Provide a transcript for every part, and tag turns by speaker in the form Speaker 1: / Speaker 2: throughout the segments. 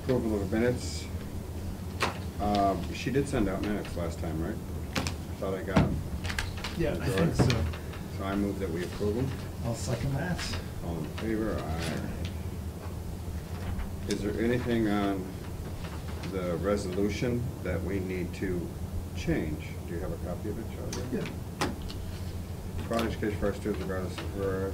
Speaker 1: approval of minutes. She did send out minutes last time, right? I thought I got them.
Speaker 2: Yeah, I think so.
Speaker 1: So I move that we approve them.
Speaker 2: I'll second that.
Speaker 1: All in favor? Aye. Is there anything on the resolution that we need to change? Do you have a copy of it, Charlie?
Speaker 2: Yeah.
Speaker 1: Quality education for our students regardless of where.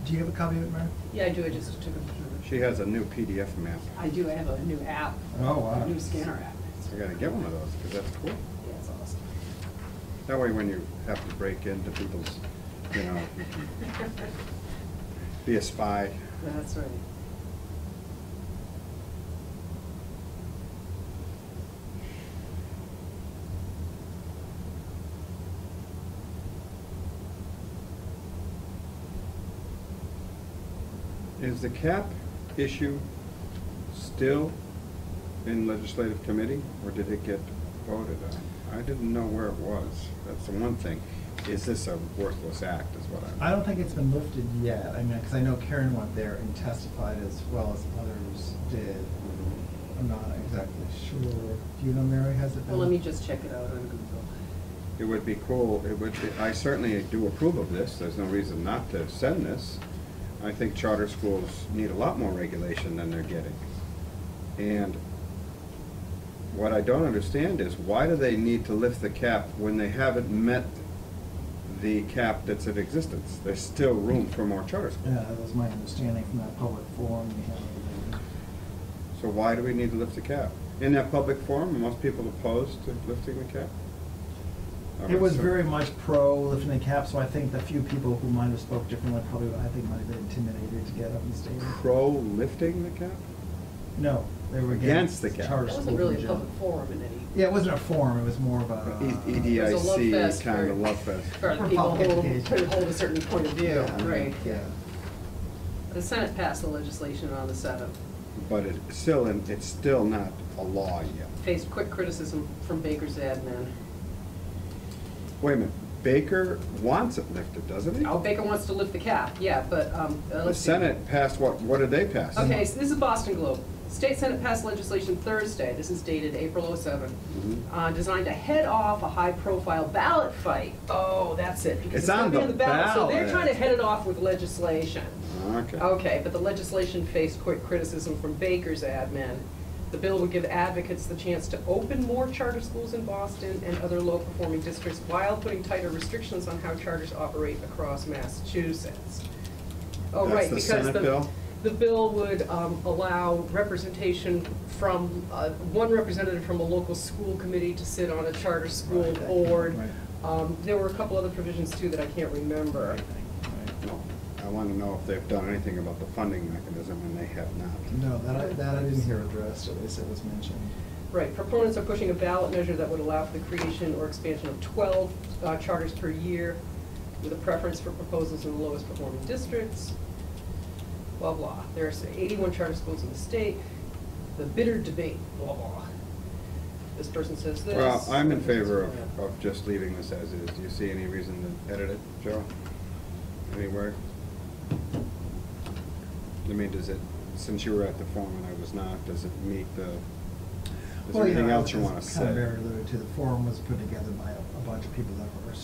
Speaker 2: Do you have a copy of it, Mary?
Speaker 3: Yeah, I do, I just took a,
Speaker 1: She has a new PDF map.
Speaker 3: I do, I have a new app.
Speaker 2: Oh, wow.
Speaker 3: A new scanner app.
Speaker 1: I gotta get one of those, because that's cool.
Speaker 3: Yeah, it's awesome.
Speaker 1: That way when you have to break into people's, you know, you can be a spy.
Speaker 3: That's right.
Speaker 1: Is the cap issue still in legislative committee, or did it get voted on? I didn't know where it was. That's the one thing. Is this a worthless act, is what
Speaker 2: I don't think it's been lifted yet. I mean, because I know Karen went there and testified as well as others did. I'm not exactly sure. Do you know, Mary, has it been?
Speaker 3: Well, let me just check it out on Google.
Speaker 1: It would be cool, it would be, I certainly do approve of this. There's no reason not to send this. I think charter schools need a lot more regulation than they're getting. And what I don't understand is, why do they need to lift the cap when they haven't met the cap that's in existence? There's still room for more charter schools.
Speaker 2: Yeah, that was my understanding from that public forum we had.
Speaker 1: So why do we need to lift the cap? In that public forum, are most people opposed to lifting the cap?
Speaker 2: It was
Speaker 1: So-
Speaker 2: very much pro lifting the cap, so I think the few people who might have spoke differently probably, I think, might have been intimidated to get up and stay.
Speaker 1: Pro lifting the cap?
Speaker 2: No, they were
Speaker 1: Against
Speaker 2: against
Speaker 1: the cap.
Speaker 2: charter
Speaker 3: That
Speaker 2: schools
Speaker 3: wasn't really
Speaker 2: in
Speaker 3: a
Speaker 2: general.
Speaker 3: public forum in any.
Speaker 2: Yeah, it wasn't a forum, it was more of a.
Speaker 3: It was a love
Speaker 1: EDIC
Speaker 3: fest
Speaker 1: kind
Speaker 3: for-
Speaker 1: of love fest.
Speaker 3: For
Speaker 2: For
Speaker 3: people
Speaker 2: public
Speaker 3: who
Speaker 2: education.
Speaker 3: hold a certain point of view,
Speaker 2: Yeah,
Speaker 3: right.
Speaker 2: Yeah.
Speaker 3: The Senate passed the legislation on the 7th.
Speaker 1: But it's still not a law yet.
Speaker 3: Faced quick criticism from Baker's admin.
Speaker 1: Wait a minute, Baker wants it lifted, doesn't he?
Speaker 3: Oh, Baker wants to lift the cap, yeah, but,
Speaker 1: The
Speaker 3: let's see.
Speaker 1: Senate passed what did they pass?
Speaker 3: Okay, so this is Boston Globe. State Senate passed legislation Thursday, this is dated April 07,
Speaker 1: Mhm.
Speaker 3: designed to head off a high-profile ballot fight. Oh, that's it. because
Speaker 1: It's
Speaker 3: gonna
Speaker 1: on
Speaker 3: be
Speaker 1: the
Speaker 3: So they're
Speaker 1: ballot.
Speaker 3: trying to head it off with legislation.
Speaker 1: Okay.
Speaker 3: Okay, but the legislation faced quick criticism from Baker's admin. The bill would give advocates the chance to open more charter schools in Boston and other low-performing districts while putting tighter restrictions on how charters operate across Massachusetts. Oh,
Speaker 1: That's
Speaker 3: right,
Speaker 1: the
Speaker 3: because
Speaker 1: Senate bill?
Speaker 3: the bill would allow representation from, one representative from a local school committee to sit on a charter school
Speaker 2: Right,
Speaker 3: board.
Speaker 2: right.
Speaker 3: There were a couple other provisions too that I can't remember.
Speaker 1: No, I want to know if they've done anything about the funding mechanism, and they have not.
Speaker 2: No, that I didn't hear addressed, at least it was mentioned.
Speaker 3: Right, proponents are pushing a ballot measure that would allow for the creation or expansion of 12 charters per year, with a preference for proposals in the lowest performing districts, blah, blah. There's 81 charter schools in the state, the bitter debate, blah, blah. This person says this.
Speaker 1: Well, I'm in favor of just leaving this as is. Do you see any reason to edit it, Joe? Anywhere? I mean, does it, since you were at the forum and I was not, does it meet the, is there
Speaker 2: Well,
Speaker 1: anything
Speaker 2: know,
Speaker 1: else you want to
Speaker 2: as
Speaker 1: say?
Speaker 2: kind of Mary alluded to, the forum was put together by a bunch of people that were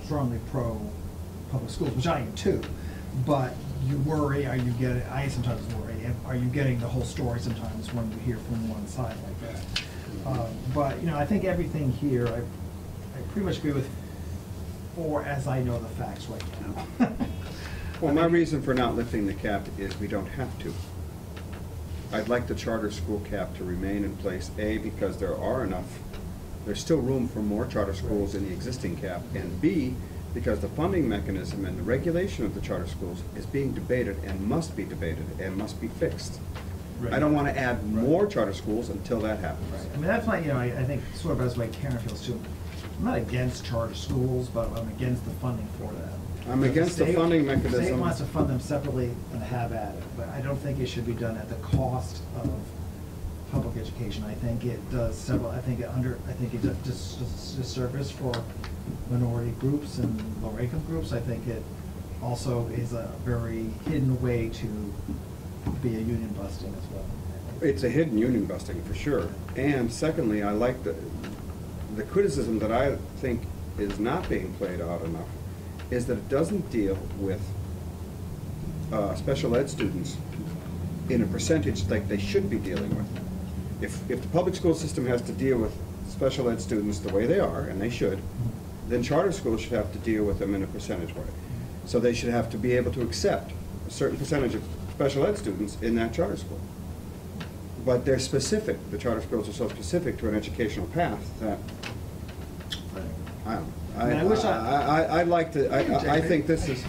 Speaker 2: strongly pro-public schools, which I am too. But you worry, I sometimes worry, are you getting the whole story sometimes when you hear from one side like that? But, I think everything here, I pretty much agree with, or as I know the facts right now.
Speaker 1: Well, my reason for not lifting the cap is we don't have to. I'd like the charter school cap to remain in place, A, because there's still room for more charter schools in the existing cap, and B, because the funding mechanism and the regulation of the charter schools is being debated and must be debated and must be fixed.
Speaker 2: Right.
Speaker 1: I don't want to add more charter schools until that happens.
Speaker 2: Right. I mean, that's my, I think sort of as the way Karen feels too. I'm not against charter schools, but I'm against the funding for them.
Speaker 1: I'm against the funding mechanism.
Speaker 2: The state wants to fund them separately and have at it, but I don't think it should be done at the cost of public education. I think it does several, I think it does disservice for minority groups and lower income groups. I think it also is a very hidden way to be a union busting as well.
Speaker 1: It's a hidden union busting for sure. And secondly, I like the criticism that I think is not being played out enough is that it doesn't deal with special ed students in a percentage like they should be dealing with. If the public school system has to deal with special ed students the way they are, and they should, then charter schools should have to deal with them in a percentage way. So they should have to be able to accept a certain percentage of special ed students in that charter school. But they're specific, the charter schools are so specific to an educational path that, I don't know.
Speaker 2: And I wish
Speaker 1: I'd like to, I think this is,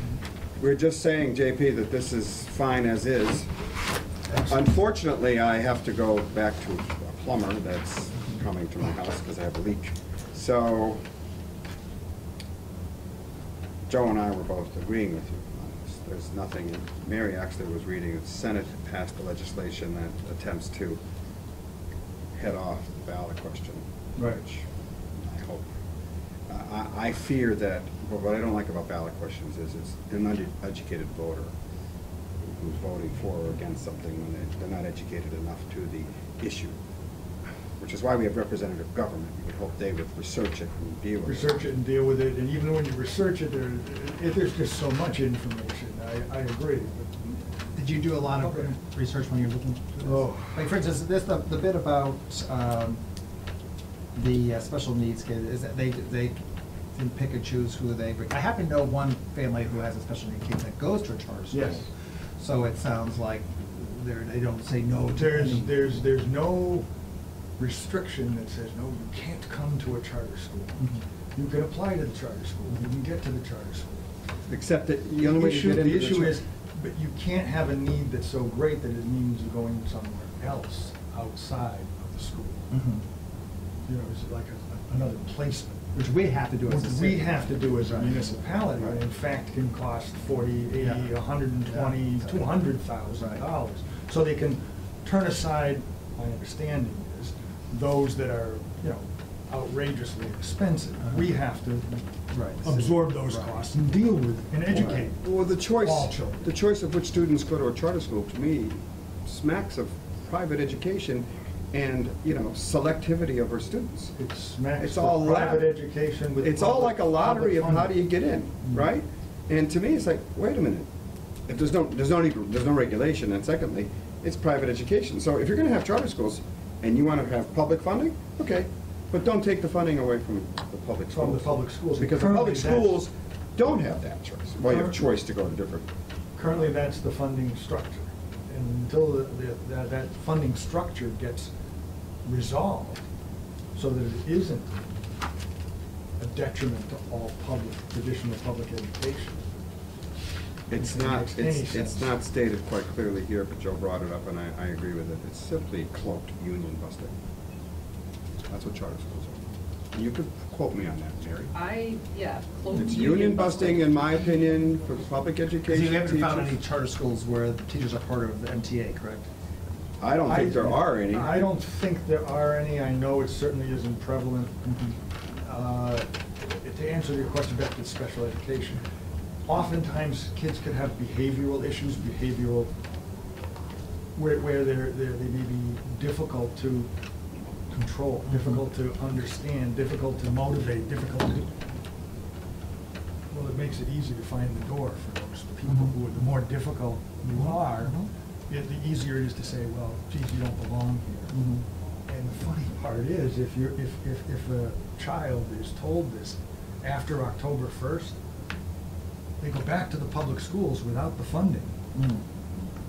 Speaker 1: we're just saying, JP, that this is fine as is. Unfortunately, I have to go back to a plumber that's coming to my house because I have a leak. So, Joe and I were both agreeing with you on this. There's nothing, Mary actually was reading, the Senate had passed the legislation that attempts to head off the ballot question.
Speaker 4: Right.
Speaker 1: Which I hope. I fear that, well, what I don't like about ballot questions is it's an uneducated voter who's voting for or against something when they're not educated enough to the issue. Which is why we have representative government. You would hope they would research it and deal with it.
Speaker 4: Research it and deal with it, and even when you research it, there's just so much information. I agree.
Speaker 2: Did you do a lot of
Speaker 4: Okay.
Speaker 2: research when you're looking through this?
Speaker 4: Oh.
Speaker 2: Like, for instance, the bit about the special needs kid, is that they can pick and choose who they bring. I happen to know one family who has a special need kid that goes to a charter school.
Speaker 4: Yes.
Speaker 2: So it sounds like they don't say no to any.
Speaker 4: There's no restriction that says, no, you can't come to a charter school.
Speaker 2: Mhm.
Speaker 4: You can apply to the charter school, you can get to the charter school.
Speaker 1: Except that the only way to get into
Speaker 4: The issue
Speaker 1: char-
Speaker 4: is, but you can't have a need that's so great that it means going somewhere else outside of the school.
Speaker 2: Mhm.
Speaker 4: You know, it's like another placement.
Speaker 2: Which we have to do as a
Speaker 4: What
Speaker 2: city.
Speaker 4: we have to do as a
Speaker 2: Right.
Speaker 4: municipality, and in fact can cost 40, 80,
Speaker 2: Yeah.
Speaker 4: 120,
Speaker 2: Yeah.
Speaker 4: $200,000. So they can turn aside, my understanding is, those that are, you know, outrageously expensive. We have to
Speaker 2: Right.
Speaker 4: absorb those
Speaker 2: Right.
Speaker 4: costs and deal with it and educate
Speaker 1: Well, the choice,
Speaker 4: all children.
Speaker 1: the choice of which students go to a charter school, to me, smacks of private education and, you know, selectivity of our students.
Speaker 4: It smacks
Speaker 1: It's all
Speaker 4: of private
Speaker 1: lab-
Speaker 4: education with.
Speaker 1: It's all like a lottery of how do you
Speaker 4: funding.
Speaker 1: get in, right? And to me, it's like, wait a minute, if there's no regulation, and secondly, it's private education. So if you're gonna have charter schools and you wanna have public funding, okay, but don't take the funding away from the public schools.
Speaker 4: From the public schools.
Speaker 1: Because the public
Speaker 4: Currently, that's-
Speaker 1: schools don't have that choice. Well, you have a choice to go to different.
Speaker 4: Currently, that's the funding structure. And until that funding structure gets resolved, so that it isn't a detriment to all traditional public education.
Speaker 1: It's
Speaker 4: If it
Speaker 1: not,
Speaker 4: makes any
Speaker 1: it's
Speaker 4: sense.
Speaker 1: not stated quite clearly here, but Joe brought it up, and I agree with it. It's simply cloaked union busting. That's what charter schools are. You could quote me on that, Mary.
Speaker 3: Close
Speaker 1: It's union busting, in my opinion, for public
Speaker 2: Because
Speaker 1: education
Speaker 2: you haven't found any
Speaker 1: teachers.
Speaker 2: charter schools where the teachers are part of the MTA, correct?
Speaker 1: I don't think there are any.
Speaker 4: I don't think there are any. I know it certainly isn't prevalent. To answer your question back to special education, oftentimes kids could have behavioral issues, where they may be difficult to control, difficult to understand, difficult to motivate, well, it makes it easy to find the door for those people who are, the more difficult you are, the easier it is to say, well, geez, you don't belong here. And the funny part is, if a child is told this after October 1st, they go back to the public schools without the funding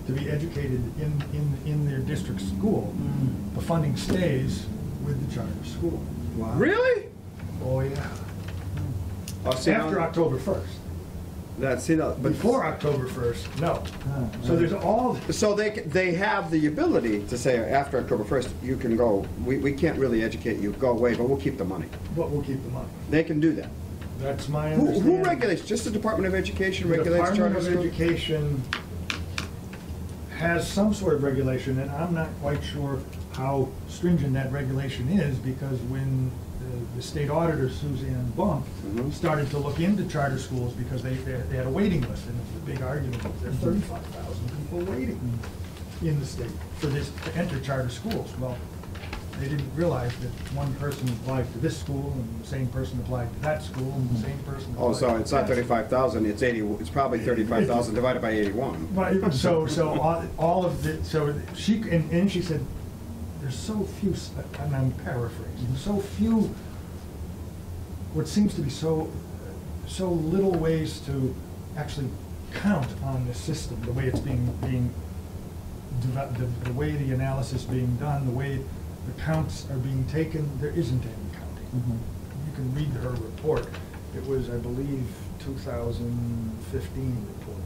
Speaker 4: to be educated in their district school. The funding stays with the charter school.
Speaker 2: Wow.
Speaker 1: Really?
Speaker 4: Oh, yeah.
Speaker 1: Oh, see,
Speaker 4: After
Speaker 1: now-
Speaker 4: October 1st.
Speaker 1: but
Speaker 4: Before October 1st, no.
Speaker 2: Ah,
Speaker 4: So there's all,
Speaker 1: So they have the ability to say, after October 1st, you can go, we can't really educate you, go away, but we'll keep the money.
Speaker 4: but we'll keep the money.
Speaker 1: They can do that.
Speaker 4: That's my
Speaker 1: Who
Speaker 4: understanding.
Speaker 1: regulates, just the Department of Education
Speaker 4: The
Speaker 1: regulates charter
Speaker 4: Department of
Speaker 1: schools?
Speaker 4: Education has some sort of regulation, and I'm not quite sure how stringent that regulation is, because when the state auditor, Suzanne Bump,
Speaker 1: Mhm.
Speaker 4: started to look into charter schools, because they had a waiting list, and it was a big argument, there are 35,000 people waiting. in the state for this, to enter charter schools. Well, they didn't realize that one person applied to this school, and the same person applied to that school, and the same person applied
Speaker 1: Oh, so
Speaker 4: to
Speaker 1: it's not
Speaker 4: that
Speaker 1: 35,000, it's 80, it's probably 35,000 divided by 81.
Speaker 4: Right, so all of the, so she, and she said, there's so few, and I'm paraphrasing, so few, what seems to be so little ways to actually count on the system, the way it's being, the way the analysis being done, the way the counts are being taken, there isn't any counting. You can read her report. It was, I believe, 2015 report,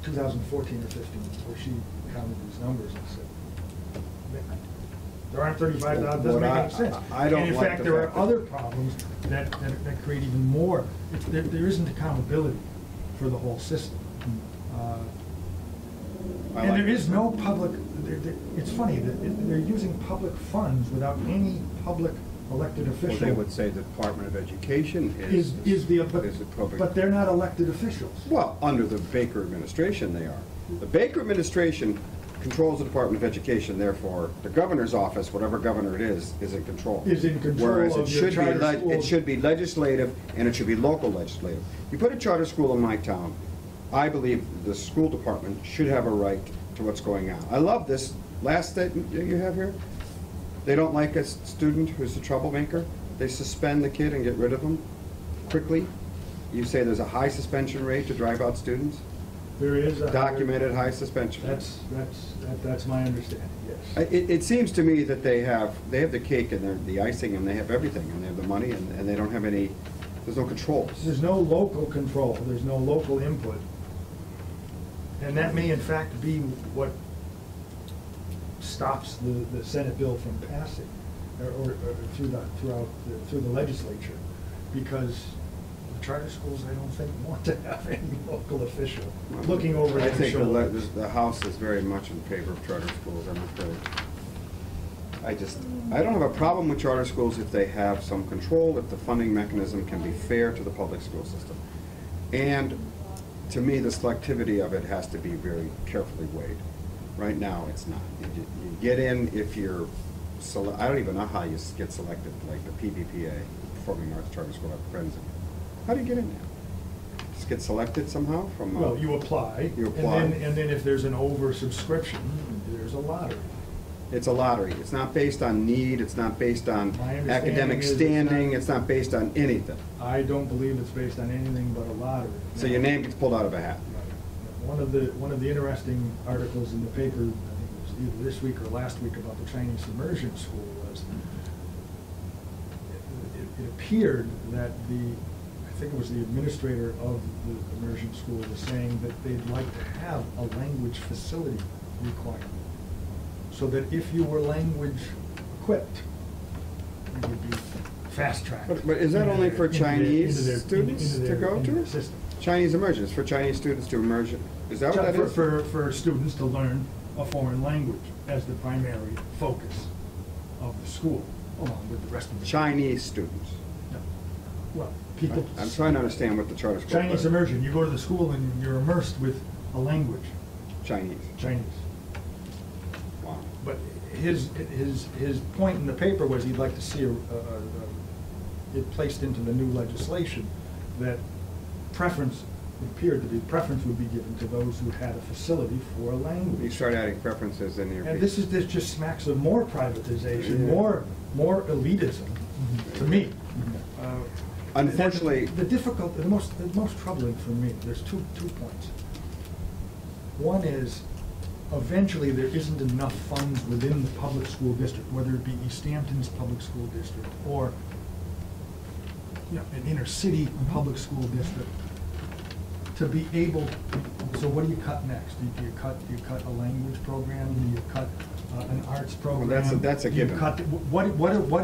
Speaker 4: 2014 or 15, where she counted these numbers and said, there aren't 35,000, doesn't make any sense.
Speaker 1: I don't
Speaker 4: And in
Speaker 1: like
Speaker 4: fact,
Speaker 1: the
Speaker 4: there are
Speaker 1: fact that-
Speaker 4: other problems that create even more. There isn't accountability for the whole system.
Speaker 1: I
Speaker 4: And
Speaker 1: like
Speaker 4: there
Speaker 1: it.
Speaker 4: is no public, it's funny, that they're using public funds without any public elected
Speaker 1: Well,
Speaker 4: official.
Speaker 1: they would say the Department of Education
Speaker 4: Is the,
Speaker 1: is a public.
Speaker 4: but they're not elected officials.
Speaker 1: Well, under the Baker administration, they are. The Baker administration controls the Department of Education, therefore, the governor's office, whatever governor it is in control.
Speaker 4: Is in control
Speaker 1: Whereas
Speaker 4: of your charter
Speaker 1: it
Speaker 4: schools.
Speaker 1: should be legislative, and it should be local legislative. You put a charter school in my town, I believe the school department should have a right to what's going on. I love this last statement that you have here. They don't like a student who's a troublemaker, they suspend the kid and get rid of him quickly. You say there's a high suspension rate to drive out students?
Speaker 4: There is a.
Speaker 1: Documented high suspension.
Speaker 4: That's my understanding, yes.
Speaker 1: It seems to me that they have the cake and the icing, and they have everything, and they have the money, and they don't have any, there's no controls.
Speaker 4: There's no local control, there's no local input. And that may in fact be what stops the Senate bill from passing, or through the legislature, because the charter schools, I don't think, want to have any local official looking over
Speaker 1: I
Speaker 4: their
Speaker 1: think
Speaker 4: shoulder.
Speaker 1: the House is very much in favor of charter schools, I'm afraid. I don't have a problem with charter schools if they have some control, if the funding mechanism can be fair to the public school system. And to me, the selectivity of it has to be very carefully weighed. Right now, it's not. You get in if you're, I don't even know how you get selected, like the PVPA, Performing Arts Charter School, I have friends in. How do you get in there? Just get selected somehow from?
Speaker 4: Well, you apply.
Speaker 1: You apply.
Speaker 4: And then if there's an oversubscription, there's a lottery.
Speaker 1: It's a lottery. It's not based on need, it's not based on
Speaker 4: My understanding
Speaker 1: academic
Speaker 4: is it's
Speaker 1: standing,
Speaker 4: not-
Speaker 1: it's not based on anything.
Speaker 4: I don't believe it's based on anything but a lottery.
Speaker 1: So your name gets pulled out of a hat.
Speaker 4: One of the interesting articles in the paper, I think it was either this week or last week, about the Chinese immersion school was, it appeared that I think it was the administrator of the immersion school was saying that they'd like to have a language facility requirement, so that if you were language equipped, you would be fast-tracked.
Speaker 1: But is that only for Chinese
Speaker 4: into
Speaker 1: students to go
Speaker 4: into
Speaker 1: to?
Speaker 4: their system.
Speaker 1: Chinese immersion, it's for Chinese students to immerse. Is that what that is?
Speaker 4: For students to learn a foreign language as the primary focus of the school, along with the rest of the.
Speaker 1: Chinese students.
Speaker 4: No. Well, people.
Speaker 1: I'm trying to understand what the charter school.
Speaker 4: Chinese immersion, you go to the school and you're immersed with a language,
Speaker 1: Chinese.
Speaker 4: Chinese.
Speaker 1: Wow.
Speaker 4: But his point in the paper was he'd like to see it placed into the new legislation that preference, it appeared to be, preference would be given to those who had a facility for a
Speaker 1: You
Speaker 4: language.
Speaker 1: start adding preferences in your.
Speaker 4: And this just smacks of more privatization,
Speaker 1: Yeah.
Speaker 4: more elitism, to me.
Speaker 1: Unfortunately-
Speaker 4: The most troubling for me, there's two points. One is, eventually, there isn't enough funds within the public school district, whether it be East Hampton's public school district or, an inner city public school district, to be able, so what do you cut next? Do you cut a language program? Do you cut an arts program?
Speaker 1: that's a
Speaker 4: Do you
Speaker 1: given.
Speaker 4: cut- What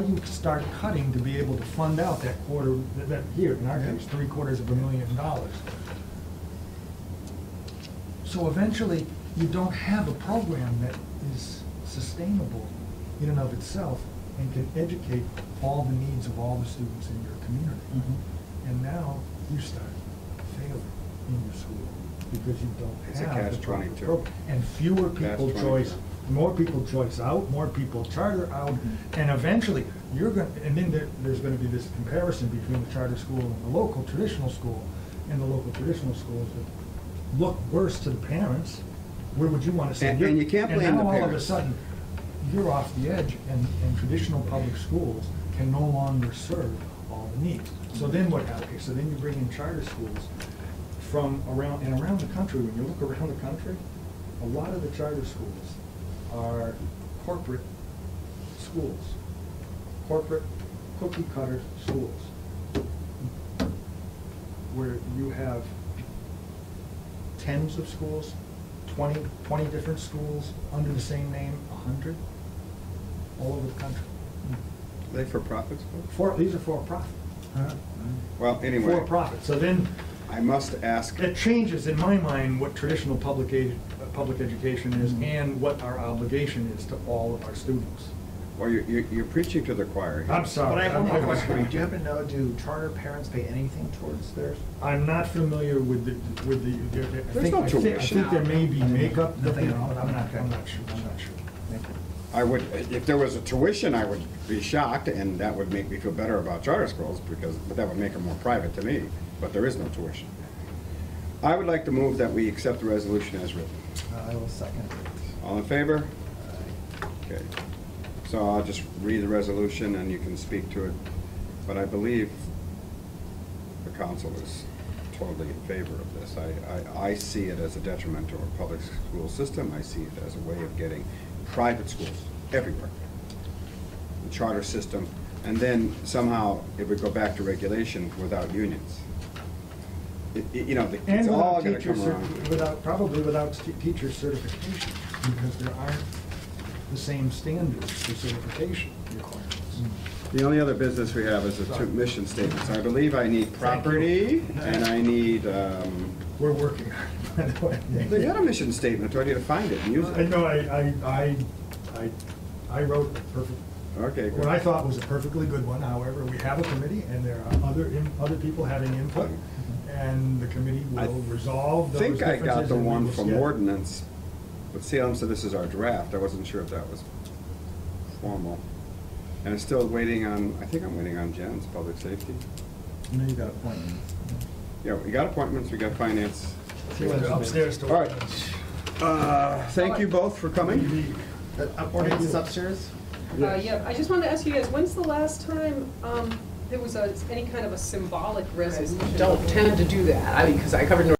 Speaker 4: do you start cutting to be able to fund out that quarter, that here, in our case, $750,000? So eventually, you don't have a program that is sustainable in and of itself and can educate all the needs of all the students in your community. And now you start failing in your school. because you don't
Speaker 1: It's a
Speaker 4: have the proper
Speaker 1: catch-22.
Speaker 4: program. And fewer people
Speaker 1: Catch-22.
Speaker 4: choice, more people choice out, more people charter out, and eventually, you're gonna, and then there's gonna be this comparison between the charter school and the local traditional school, and the local traditional schools that look worse to the parents. Where would you wanna send your?
Speaker 1: And you can't blame the
Speaker 4: And now all of a
Speaker 1: parents.
Speaker 4: sudden, you're off the edge, and traditional public schools can no longer serve all the needs. So then what happens? So then you bring in charter schools from around the country. When you look around the country, a lot of the charter schools are corporate schools, corporate cookie cutter schools, where you have tens of schools, 20 different schools under the same name, 100, all over the country.
Speaker 1: Are they for-profit schools?
Speaker 4: These are for-profit.
Speaker 1: Well, anyway,
Speaker 4: For-profit. So then,
Speaker 1: I must ask,
Speaker 4: it changes, in my mind, what traditional public education is and what our obligation is to all of our students.
Speaker 1: well, you're preaching to the choir here.
Speaker 4: I'm sorry.
Speaker 2: But I have one more
Speaker 4: I'm-
Speaker 2: question for you. Do you happen to know, do charter parents pay anything towards theirs?
Speaker 4: I'm not familiar with the,
Speaker 1: There's no
Speaker 4: I
Speaker 1: tuition.
Speaker 4: think there may be makeup,
Speaker 2: Nothing at all?
Speaker 4: but I'm not
Speaker 2: Okay.
Speaker 4: sure.
Speaker 2: Thank you.
Speaker 1: I would, if there was a tuition, I would be shocked, and that would make me feel better about charter schools, but that would make them more private to me, but there is no tuition. I would like to move that we accept the resolution as written.
Speaker 2: I will second.
Speaker 1: All in favor? Okay. So I'll just read the resolution and you can speak to it, but I believe the council is totally in favor of this. I see it as a detriment to our public school system. I see it as a way of getting private schools everywhere. The charter system, and then somehow it would go back to regulation without unions. You know,
Speaker 4: And
Speaker 1: it's all
Speaker 4: without
Speaker 1: gonna
Speaker 4: teacher,
Speaker 1: come around.
Speaker 4: probably without teacher certification, because there aren't the same standards for certification requirements.
Speaker 1: The only other business we have is the two mission statements. I believe I need property, and I need,
Speaker 4: We're working on it, by the way.
Speaker 1: they got a mission statement, do I need to find it and use
Speaker 4: I
Speaker 1: it?
Speaker 4: know, I wrote a perfect,
Speaker 1: Okay,
Speaker 4: what I
Speaker 1: good.
Speaker 4: thought was a perfectly good one. However, we have a committee, and there are other people having input, and the committee
Speaker 1: I
Speaker 4: will resolve
Speaker 1: I
Speaker 4: those
Speaker 1: think I
Speaker 4: differences.
Speaker 1: got the
Speaker 4: and we
Speaker 1: one
Speaker 4: will
Speaker 1: from
Speaker 4: schedule.
Speaker 1: ordinance, but Salem said this is our draft, I wasn't sure if that was formal. And I'm still waiting on, I think I'm waiting on Jen's, public safety.
Speaker 2: You know you got appointments.
Speaker 1: Yeah, we got appointments, we got finance.
Speaker 4: Upstairs to.
Speaker 1: All right. Thank you both for coming.
Speaker 2: Ordinance is upstairs?
Speaker 3: Yeah, I just wanted to ask you guys, when's the last time there was any kind of a symbolic resolution?
Speaker 5: Don't tend to do that, I mean, because I covered North